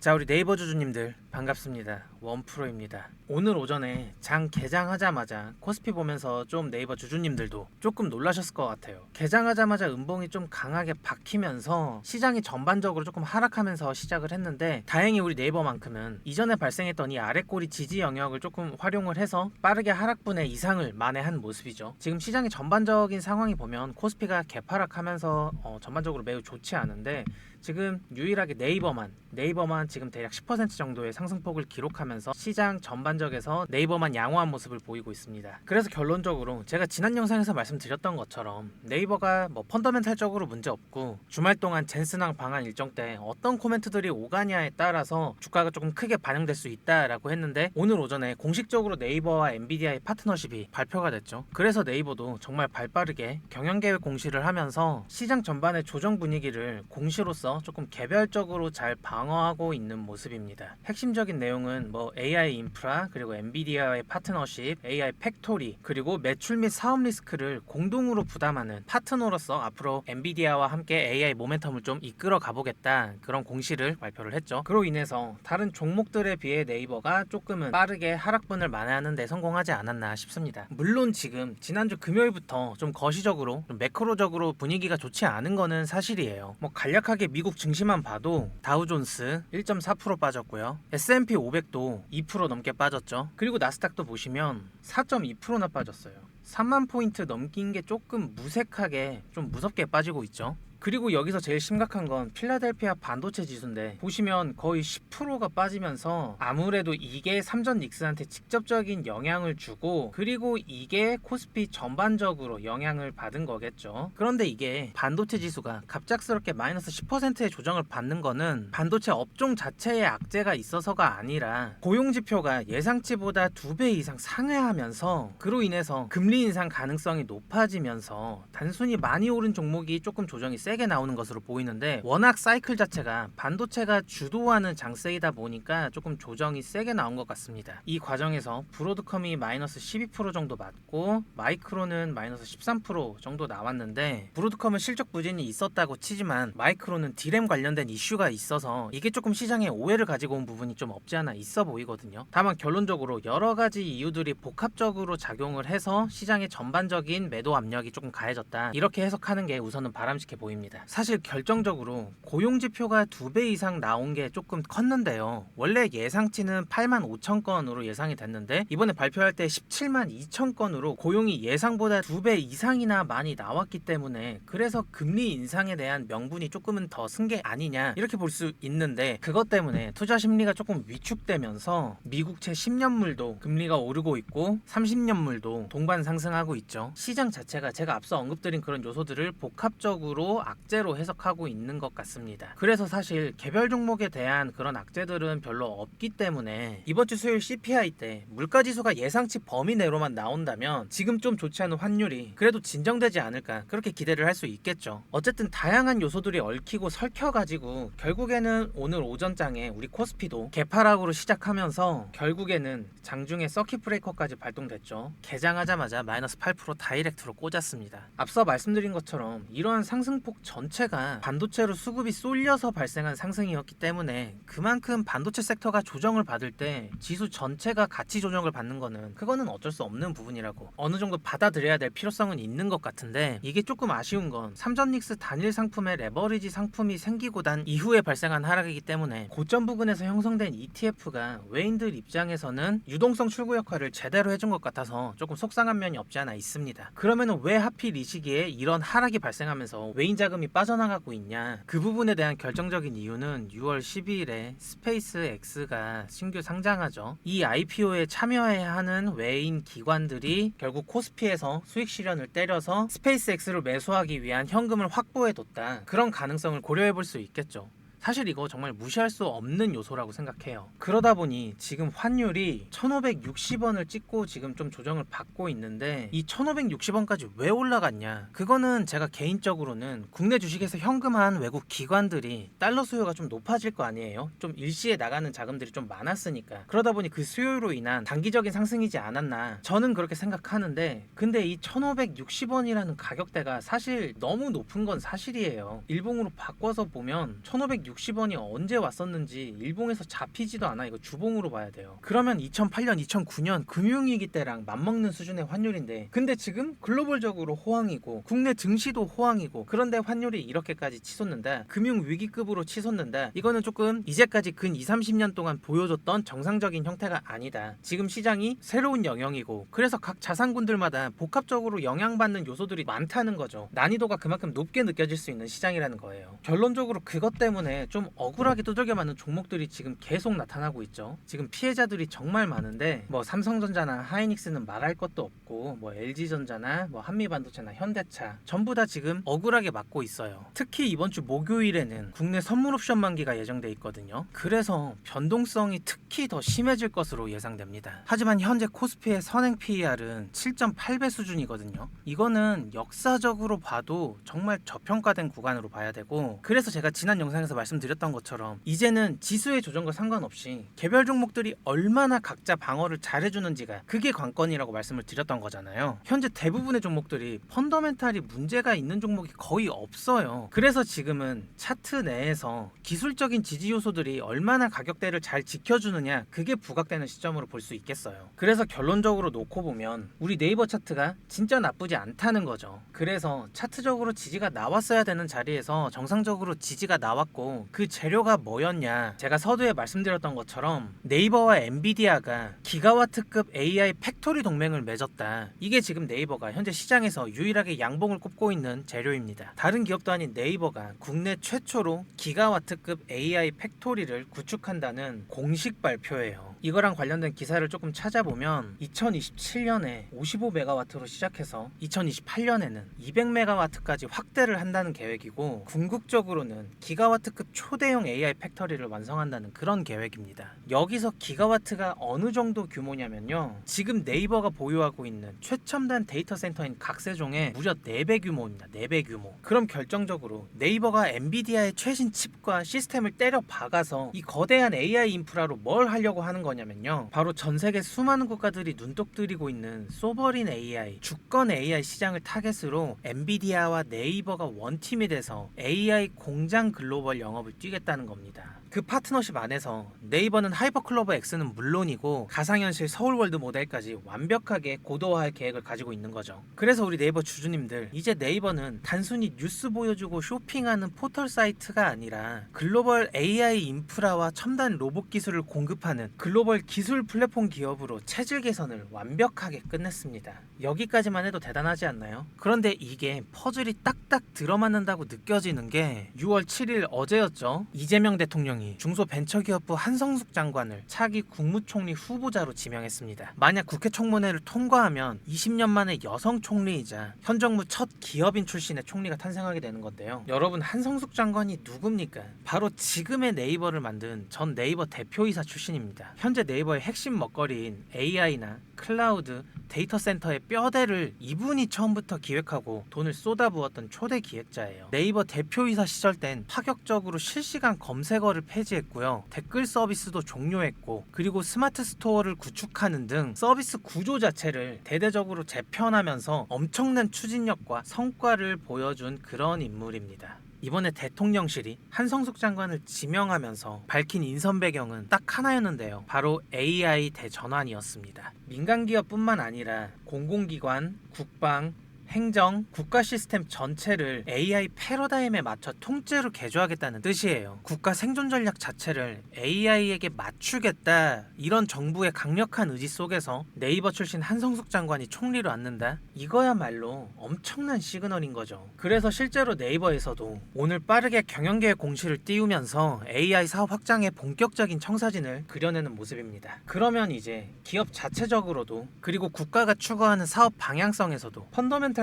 자, 우리 네이버 주주님들 반갑습니다. 원프로입니다. 오늘 오전에 장 개장하자마자 코스피 보면서 좀 네이버 주주님들도 조금 놀라셨을 것 같아요. 개장하자마자 음봉이 좀 강하게 박히면서 시장이 전반적으로 조금 하락하면서 시작을 했는데, 다행히 우리 네이버만큼은 이전에 발생했던 이 아래꼬리 지지 영역을 조금 활용을 해서 빠르게 하락분의 이상을 만회한 모습이죠. 지금 시장의 전반적인 상황이 보면 코스피가 개파락하면서 전반적으로 매우 좋지 않은데, 지금 유일하게 네이버만 지금 대략 10% 정도의 상승폭을 기록하면서 시장 전반적에서 네이버만 양호한 모습을 보이고 있습니다. 그래서 결론적으로 제가 지난 영상에서 말씀드렸던 것처럼 네이버가 펀더멘탈적으로 문제 없고, 주말 동안 젠슨왕 방한 일정 때 어떤 코멘트들이 오가냐에 따라서 주가가 조금 크게 반영될 수 있다라고 했는데, 오늘 오전에 공식적으로 네이버와 엔비디아의 파트너십이 발표가 됐죠. 그래서 네이버도 정말 발빠르게 경영계획 공시를 하면서 시장 전반의 조정 분위기를 공시로서 조금 개별적으로 잘 방어하고 있는 모습입니다. 핵심적인 내용은 AI 인프라, 그리고 엔비디아의 파트너십, AI 팩토리, 그리고 매출 및 사업 리스크를 공동으로 부담하는 파트너로서 앞으로 엔비디아와 함께 AI 모멘텀을 좀 이끌어 가보겠다, 그런 공시를 발표를 했죠. 그로 인해서 다른 종목들에 비해 네이버가 조금은 빠르게 하락분을 만회하는 데 성공하지 않았나 싶습니다. 물론 지금 지난주 금요일부터 좀 거시적으로 좀 매크로적으로 분위기가 좋지 않은 거는 사실이에요. 간략하게 미국 증시만 봐도 다우존스 1.4% 빠졌고요. S&P 500도 2% 넘게 빠졌죠. 그리고 나스닥도 보시면 4.2%나 빠졌어요. 3만 포인트 넘긴 게 조금 무색하게 좀 무섭게 빠지고 있죠. 그리고 여기서 제일 심각한 건 필라델피아 반도체 지수인데, 보시면 거의 10%가 빠지면서 아무래도 이게 삼전 닉스한테 직접적인 영향을 주고, 그리고 이게 코스피 전반적으로 영향을 받은 거겠죠. 그런데 이게 반도체 지수가 갑작스럽게 마이너스 10%의 조정을 받는 거는 반도체 업종 자체에 악재가 있어서가 아니라 고용지표가 예상치보다 2배 이상 상회하면서, 그로 인해서 금리 인상 가능성이 높아지면서 단순히 많이 오른 종목이 조금 조정이 세게 나오는 것으로 보이는데, 워낙 사이클 자체가 반도체가 주도하는 장세이다 보니까 조금 조정이 세게 나온 것 같습니다. 이 과정에서 브로드컴이 마이너스 12% 정도 맞고 마이크론은 마이너스 13% 정도 나왔는데, 브로드컴은 실적 부진이 있었다고 치지만 마이크론은 디램 관련된 이슈가 있어서 이게 조금 시장에 오해를 가지고 온 부분이 좀 없지 않아 있어 보이거든요. 다만 결론적으로 여러 가지 이유들이 복합적으로 작용을 해서 시장의 전반적인 매도 압력이 조금 가해졌다, 이렇게 해석하는 게 우선은 바람직해 보입니다. 사실 결정적으로 고용지표가 2배 이상 나온 게 조금 컸는데요. 원래 예상치는 8만 5천 건으로 예상이 됐는데, 이번에 발표할 때 17만 2천 건으로 고용이 예상보다 2배 이상이나 많이 나왔기 때문에, 그래서 금리 인상에 대한 명분이 조금은 더 쓴 게 아니냐, 이렇게 볼 수 있는데, 그것 때문에 투자 심리가 조금 위축되면서 미국채 10년물도 금리가 오르고 있고 30년물도 동반 상승하고 있죠. 시장 자체가 제가 앞서 언급드린 그런 요소들을 복합적으로 악재로 해석하고 있는 것 같습니다. 그래서 사실 개별 종목에 대한 그런 악재들은 별로 없기 때문에, 이번 주 수요일 CPI 때 물가지수가 예상치 범위 내로만 나온다면 지금 좀 좋지 않은 환율이 그래도 진정되지 않을까, 그렇게 기대를 할 수 있겠죠. 어쨌든 다양한 요소들이 얽히고 설켜가지고 결국에는 오늘 오전장에 우리 코스피도 개파락으로 시작하면서 결국에는 장중에 서킷 브레이커까지 발동됐죠. 개장하자마자 마이너스 8% 다이렉트로 꽂았습니다. 앞서 말씀드린 것처럼 이러한 상승폭 전체가 반도체로 수급이 쏠려서 발생한 상승이었기 때문에, 그만큼 반도체 섹터가 조정을 받을 때 지수 전체가 같이 조정을 받는 거는, 그거는 어쩔 수 없는 부분이라고 어느 정도 받아들여야 될 필요성은 있는 것 같은데, 이게 조금 아쉬운 건 삼전닉스 단일 상품의 레버리지 상품이 생기고 난 이후에 발생한 하락이기 때문에, 고점 부근에서 형성된 ETF가 외인들 입장에서는 유동성 출구 역할을 제대로 해준 것 같아서 조금 속상한 면이 없지 않아 있습니다. 그러면은 왜 하필 이 시기에 이런 하락이 발생하면서 외인 자금이 빠져나가고 있냐, 그 부분에 대한 결정적인 이유는 6월 12일에 스페이스X가 신규 상장하죠. 이 IPO에 참여해야 하는 외인 기관들이 결국 코스피에서 수익 실현을 때려서 스페이스X를 매수하기 위한 현금을 확보해뒀다, 그런 가능성을 고려해 볼 수 있겠죠. 사실 이거 정말 무시할 수 없는 요소라고 생각해요. 그러다 보니 지금 환율이 1560원을 찍고 지금 좀 조정을 받고 있는데, 이 1560원까지 왜 올라갔냐, 그거는 제가 개인적으로는 국내 주식에서 현금한 외국 기관들이 달러 수요가 좀 높아질 거 아니에요. 좀 일시에 나가는 자금들이 좀 많았으니까, 그러다 보니 그 수요로 인한 단기적인 상승이지 않았나, 저는 그렇게 생각하는데, 근데 이 1560원이라는 가격대가 사실 너무 높은 건 사실이에요. 일봉으로 바꿔서 보면 1560 260원이 언제 왔었는지 일봉에서 잡히지도 않아. 이거 주봉으로 봐야 돼요. 그러면 2008년, 2009년 금융위기 때랑 맞먹는 수준의 환율인데, 근데 지금 글로벌적으로 호황이고 국내 증시도 호황이고, 그런데 환율이 이렇게까지 치솟는다, 금융위기급으로 치솟는다, 이거는 조금 이제까지 근 20, 30년 동안 보여줬던 정상적인 형태가 아니다. 지금 시장이 새로운 영역이고, 그래서 각 자산군들마다 복합적으로 영향받는 요소들이 많다는 거죠. 난이도가 그만큼 높게 느껴질 수 있는 시장이라는 거예요. 결론적으로 그것 때문에 좀 억울하게 두들겨 맞는 종목들이 지금 계속 나타나고 있죠. 지금 피해자들이 정말 많은데, 뭐 삼성전자나 하이닉스는 말할 것도 없고, 뭐 LG전자나 뭐 한미반도체나 현대차 전부 다 지금 억울하게 맞고 있어요. 특히 이번 주 목요일에는 국내 선물 옵션 만기가 예정돼 있거든요. 그래서 변동성이 특히 더 심해질 것으로 예상됩니다. 하지만 현재 코스피의 선행 PER은 7.8배 수준이거든요. 이거는 역사적으로 봐도 정말 저평가된 구간으로 봐야 되고, 그래서 제가 지난 영상에서 말씀드렸던 것처럼 이제는 지수의 조정과 상관없이 개별 종목들이 얼마나 각자 방어를 잘해주는지가 그게 관건이라고 말씀을 드렸던 거잖아요. 현재 대부분의 종목들이 펀더멘탈이 문제가 있는 종목이 거의 없어요. 그래서 지금은 차트 내에서 기술적인 지지 요소들이 얼마나 가격대를 잘 지켜주느냐, 그게 부각되는 시점으로 볼 수 있겠어요. 그래서 결론적으로 놓고 보면 우리 네이버 차트가 진짜 나쁘지 않다는 거죠. 그래서 차트적으로 지지가 나왔어야 되는 자리에서 정상적으로 지지가 나왔고, 그 재료가 뭐였냐, 제가 서두에 말씀드렸던 것처럼 네이버와 엔비디아가 기가와트급 AI 팩토리 동맹을 맺었다. 이게 지금 네이버가 현재 시장에서 유일하게 양봉을 꼽고 있는 재료입니다. 다른 기업도 아닌 네이버가 국내 최초로 기가와트급 AI 팩토리를 구축한다는 공식 발표예요. 이거랑 관련된 기사를 조금 찾아보면 2027년에 55메가와트로 시작해서 2028년에는 200메가와트까지 확대를 한다는 계획이고, 궁극적으로는 기가와트급 초대형 AI 팩토리를 완성한다는 그런 계획입니다. 여기서 기가와트가 어느 정도 규모냐면요, 지금 네이버가 보유하고 있는 최첨단 데이터 센터인 각세종의 무려 4배 규모입니다. 4배 규모. 그럼 결정적으로 네이버가 엔비디아의 최신 칩과 시스템을 때려 박아서 이 거대한 AI 인프라로 뭘 하려고 하는 거냐면요, 바로 전 세계 수많은 국가들이 눈독 들이고 있는 소버린 AI, 주권 AI 시장을 타겟으로 엔비디아와 네이버가 원팀이 돼서 AI 공장 글로벌 영업을 뛰겠다는 겁니다. 그 파트너십 안에서 네이버는 하이퍼클로버 X는 물론이고 가상현실 서울월드 모델까지 완벽하게 고도화할 계획을 가지고 있는 거죠. 그래서 우리 네이버 주주님들, 이제 네이버는 단순히 뉴스 보여주고 쇼핑하는 포털 사이트가 아니라 글로벌 AI 인프라와 첨단 로봇 기술을 공급하는 글로벌 기술 플랫폼 기업으로 체질 개선을 완벽하게 끝냈습니다. 여기까지만 해도 대단하지 않나요? 그런데 이게 퍼즐이 딱딱 들어맞는다고 느껴지는 게 6월 7일 어제였죠. 이재명 대통령이 중소벤처기업부 한성숙 장관을 차기 국무총리 후보자로 지명했습니다. 만약 국회 청문회를 통과하면 20년 만에 여성 총리이자 현 정부 첫 기업인 출신의 총리가 탄생하게 되는 건데요. 여러분, 한성숙 장관이 누굽니까? 바로 지금의 네이버를 만든 전 네이버 대표이사 출신입니다. 현재 네이버의 핵심 먹거리인 AI나 클라우드, 데이터 센터의 뼈대를 이분이 처음부터 기획하고 돈을 쏟아부었던 초대 기획자예요. 네이버 대표이사 시절 땐 파격적으로 실시간 검색어를 폐지했고요. 댓글 서비스도 종료했고, 그리고 스마트 스토어를 구축하는 등 서비스 구조 자체를 대대적으로 재편하면서 엄청난 추진력과 성과를 보여준 그런 인물입니다. 이번에 대통령실이 한성숙 장관을 지명하면서 밝힌 인선 배경은 딱 하나였는데요. 바로 AI 대전환이었습니다. 민간 기업뿐만 아니라 공공기관, 국방, 행정, 국가 시스템 전체를 AI 패러다임에 맞춰 통째로 개조하겠다는 뜻이에요. 국가 생존 전략 자체를 AI에게 맞추겠다, 이런 정부의 강력한 의지 속에서 네이버 출신 한성숙 장관이 총리로 앉는다? 이거야말로 엄청난 시그널인 거죠. 그래서 실제로 네이버에서도 오늘 빠르게 경영계획 공시를 띄우면서 AI 사업 확장의 본격적인 청사진을 그려내는 모습입니다. 그러면 이제 기업 자체적으로도, 그리고 국가가 추구하는 사업 방향성에서도 펀더멘탈적으로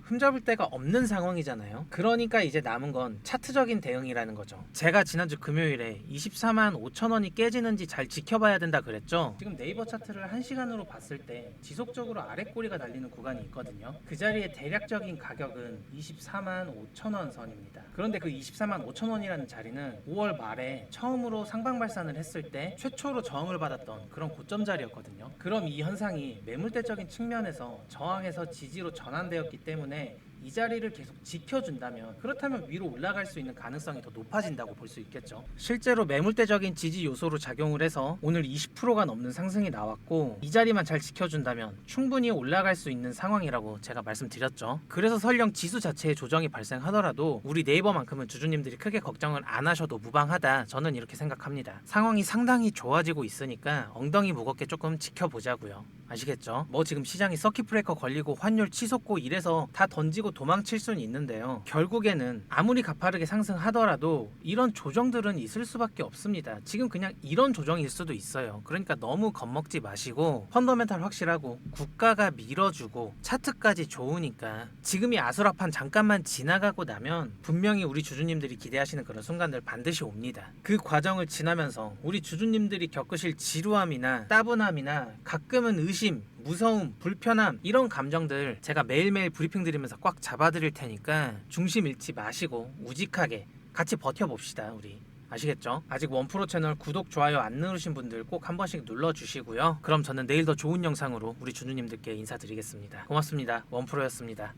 흠잡을 데가 없는 상황이잖아요. 그러니까 이제 남은 건 차트적인 대응이라는 거죠. 제가 지난주 금요일에 24만 5천 원이 깨지는지 잘 지켜봐야 된다 그랬죠. 지금 네이버 차트를 1시간으로 봤을 때 지속적으로 아랫꼬리가 달리는 구간이 있거든요. 그 자리에 대략적인 가격은 24만 5천 원 선입니다. 그런데 그 24만 5천 원이라는 자리는 5월 말에 처음으로 상방 발산을 했을 때 최초로 저항을 받았던 그런 고점 자리였거든요. 그럼 이 현상이 매물대적인 측면에서 저항에서 지지로 전환되었기 때문에 이 자리를 계속 지켜준다면, 그렇다면 위로 올라갈 수 있는 가능성이 더 높아진다고 볼 수 있겠죠. 실제로 매물대적인 지지 요소로 작용을 해서 오늘 20%가 넘는 상승이 나왔고, 이 자리만 잘 지켜준다면 충분히 올라갈 수 있는 상황이라고 제가 말씀드렸죠. 그래서 설령 지수 자체에 조정이 발생하더라도 우리 네이버만큼은 주주님들이 크게 걱정을 안 하셔도 무방하다, 저는 이렇게 생각합니다. 상황이 상당히 좋아지고 있으니까 엉덩이 무겁게 조금 지켜보자고요. 아시겠죠? 뭐 지금 시장이 서킷 브레이커 걸리고 환율 치솟고 이래서 다 던지고 도망칠 수는 있는데요. 결국에는 아무리 가파르게 상승하더라도 이런 조정들은 있을 수밖에 없습니다. 지금 그냥 이런 조정일 수도 있어요. 그러니까 너무 겁먹지 마시고 펀더멘탈 확실하고 국가가 밀어주고 차트까지 좋으니까 지금이 아수라판 잠깐만 지나가고 나면 분명히 우리 주주님들이 기대하시는 그런 순간들 반드시 옵니다. 그 과정을 지나면서 우리 주주님들이 겪으실 지루함이나 따분함이나 가끔은 의심, 무서움, 불편함, 이런 감정들 제가 매일매일 브리핑 드리면서 꽉 잡아드릴 테니까 중심 잃지 마시고 우직하게 같이 버텨봅시다. 우리 아시겠죠? 아직 원프로 채널 구독, 좋아요 안 누르신 분들 꼭 한 번씩 눌러주시고요. 그럼 저는 내일 더 좋은 영상으로 우리 주주님들께 인사드리겠습니다. 고맙습니다. 원프로였습니다.